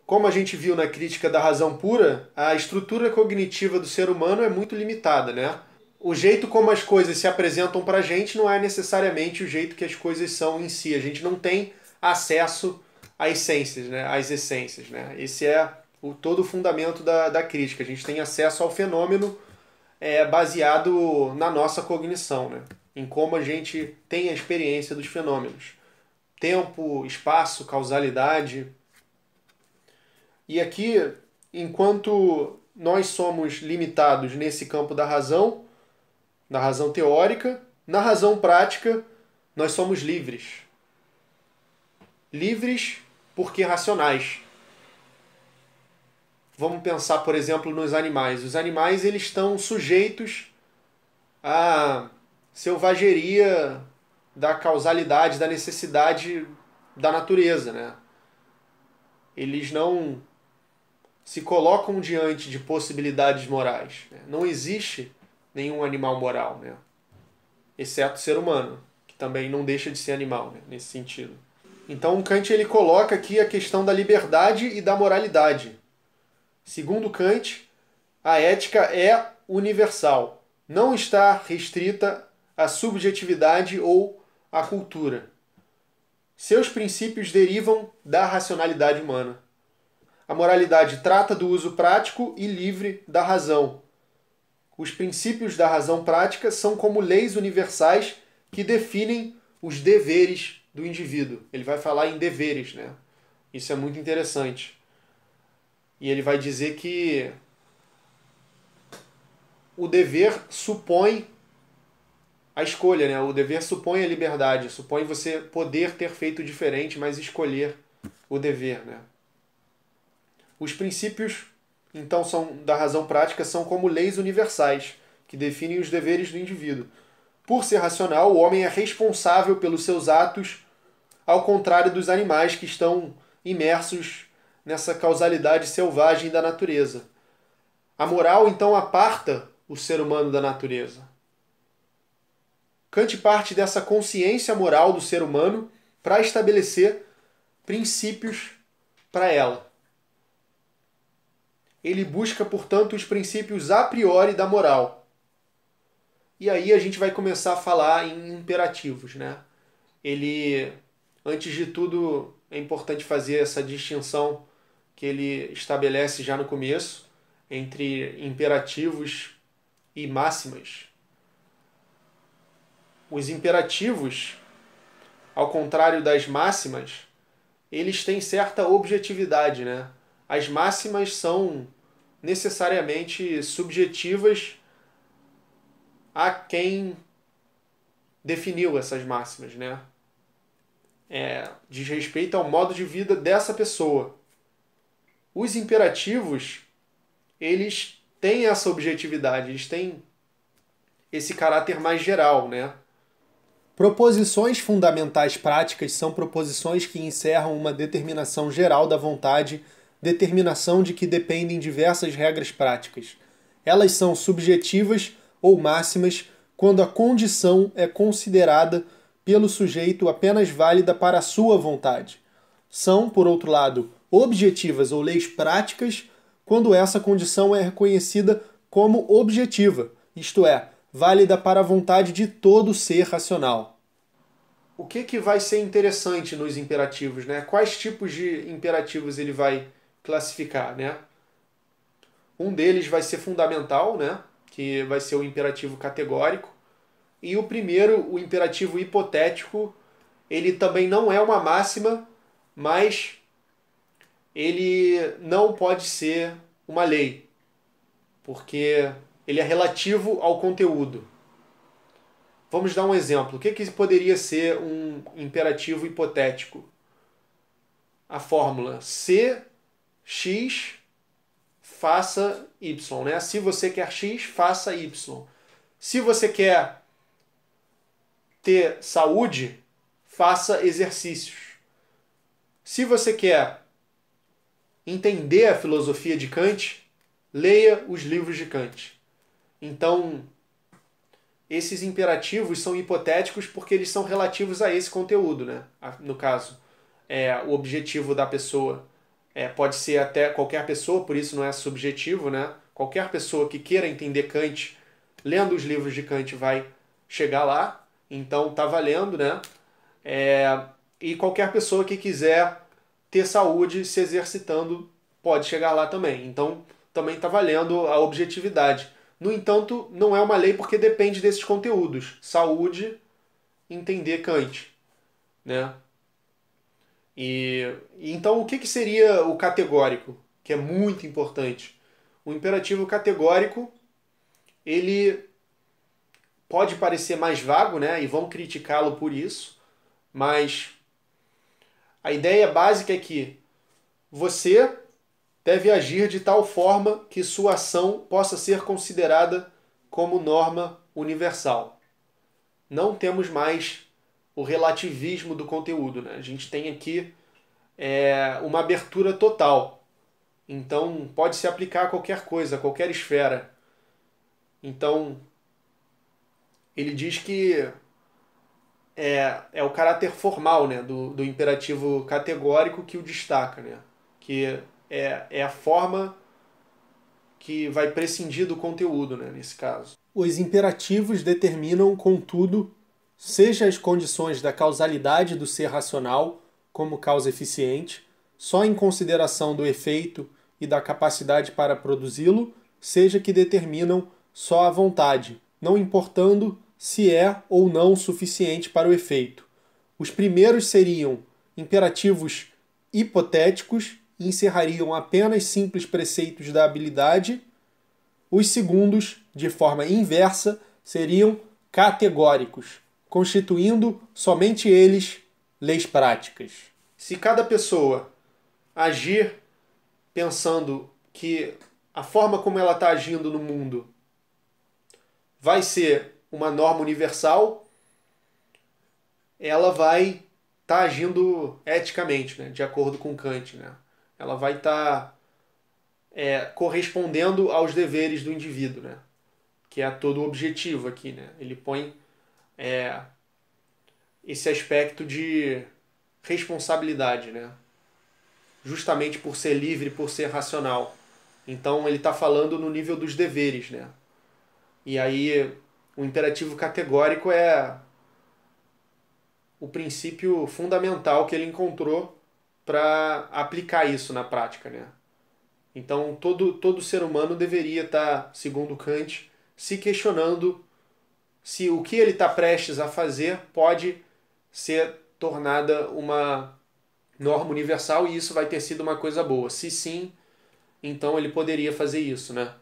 Como a gente viu na crítica da razão pura, a estrutura cognitiva do ser humano é muito limitada, né? O jeito como as coisas se apresentam para a gente não é necessariamente o jeito que as coisas são em si. A gente não tem acesso às essências, né? Às essências, né? Esse é todo o fundamento da crítica. A gente tem acesso ao fenômeno baseado na nossa cognição, né? Em como a gente tem a experiência dos fenômenos. Tempo, espaço, causalidade. E aqui, enquanto nós somos limitados nesse campo da razão, na razão teórica, na razão prática, nós somos livres. Livres porque racionais. Vamos pensar, por exemplo, nos animais. Os animais eles estão sujeitos à selvageria da causalidade, da necessidade da natureza, né? Eles não se colocam diante de possibilidades morais, né? Não existe nenhum animal moral, né? Exceto o ser humano, que também não deixa de ser animal, né? Nesse sentido. Então Kant ele coloca aqui a questão da liberdade e da moralidade. Segundo Kant, a ética é universal, não está restrita à subjetividade ou à cultura. Seus princípios derivam da racionalidade humana. A moralidade trata do uso prático e livre da razão. Os princípios da razão prática são como leis universais que definem os deveres do indivíduo. Ele vai falar em deveres, né? Isso é muito interessante. E ele vai dizer que o dever supõe a escolha, né? O dever supõe a liberdade, supõe você poder ter feito diferente, mas escolher o dever, né? Os princípios, então, da razão prática são como leis universais, que definem os deveres do indivíduo. Por ser racional, o homem é responsável pelos seus atos, ao contrário dos animais que estão imersos nessa causalidade selvagem da natureza. A moral, então, aparta o ser humano da natureza. Kant parte dessa consciência moral do ser humano para estabelecer princípios para ela. Ele busca, portanto, os princípios a priori da moral. E aí a gente vai começar a falar em imperativos, né? Ele, antes de tudo, é importante fazer essa distinção que ele estabelece já no começo entre imperativos e máximas. Os imperativos, ao contrário das máximas, eles têm certa objetividade, né? As máximas são necessariamente subjetivas a quem definiu essas máximas, né? Diz respeito ao modo de vida dessa pessoa. Os imperativos, eles têm essa objetividade, eles têm esse caráter mais geral, né? Proposições fundamentais práticas são proposições que encerram uma determinação geral da vontade, determinação de que dependem diversas regras práticas. Elas são subjetivas ou máximas quando a condição é considerada pelo sujeito apenas válida para a sua vontade. São, por outro lado, objetivas ou leis práticas quando essa condição é reconhecida como objetiva, isto é, válida para a vontade de todo ser racional. O que vai ser interessante nos imperativos, né? Quais tipos de imperativos ele vai classificar, né? Um deles vai ser fundamental, né? Que vai ser o imperativo categórico. E o primeiro, o imperativo hipotético, ele também não é uma máxima, mas ele não pode ser uma lei, porque ele é relativo ao conteúdo. Vamos dar um exemplo. O que poderia ser um imperativo hipotético? A fórmula se x faça y, né? Se você quer x, faça y. Se você quer ter saúde, faça exercícios. Se você quer entender a filosofia de Kant, leia os livros de Kant. Então, esses imperativos são hipotéticos porque eles são relativos a esse conteúdo, né? No caso, o objetivo da pessoa Pode ser até qualquer pessoa, por isso não é subjetivo, né? Qualquer pessoa que queira entender Kant, lendo os livros de Kant, vai chegar lá. Então tá valendo, né? E qualquer pessoa que quiser ter saúde se exercitando pode chegar lá também. Então também está valendo a objetividade. No entanto, não é uma lei porque depende desses conteúdos. Saúde, entender Kant, né? Então o que seria o categórico, que é muito importante? O imperativo categórico, ele pode parecer mais vago, né? E vão criticá-lo por isso, mas a ideia básica é que você deve agir de tal forma que sua ação possa ser considerada como norma universal. Não temos mais o relativismo do conteúdo, né? A gente tem aqui uma abertura total. Então pode se aplicar a qualquer coisa, a qualquer esfera. Então ele diz que é o caráter formal, né, do imperativo categórico que o destaca, né? Que é a forma que vai prescindir do conteúdo, né, nesse caso. Os imperativos determinam, contudo, seja as condições da causalidade do ser racional, como causa eficiente, só em consideração do efeito e da capacidade para produzi-lo, seja que determinam só a vontade, não importando se é ou não suficiente para o efeito. Os primeiros seriam imperativos hipotéticos e encerrariam apenas simples preceitos da habilidade. Os segundos, de forma inversa, seriam categóricos, constituindo somente eles leis práticas. Se cada pessoa agir pensando que a forma como ela está agindo no mundo vai ser uma norma universal, ela vai estar agindo eticamente, né, de acordo com Kant, né? Ela vai estar correspondendo aos deveres do indivíduo, né? Que é todo o objetivo aqui, né? Ele põe esse aspecto de responsabilidade, né? Justamente por ser livre, por ser racional. Então ele está falando no nível dos deveres, né? E aí o imperativo categórico é o princípio fundamental que ele encontrou para aplicar isso na prática, né? Então todo ser humano deveria estar, segundo Kant, se questionando se o que ele está prestes a fazer pode ser tornada uma norma universal e isso vai ter sido uma coisa boa. Se sim, então ele poderia fazer isso, né?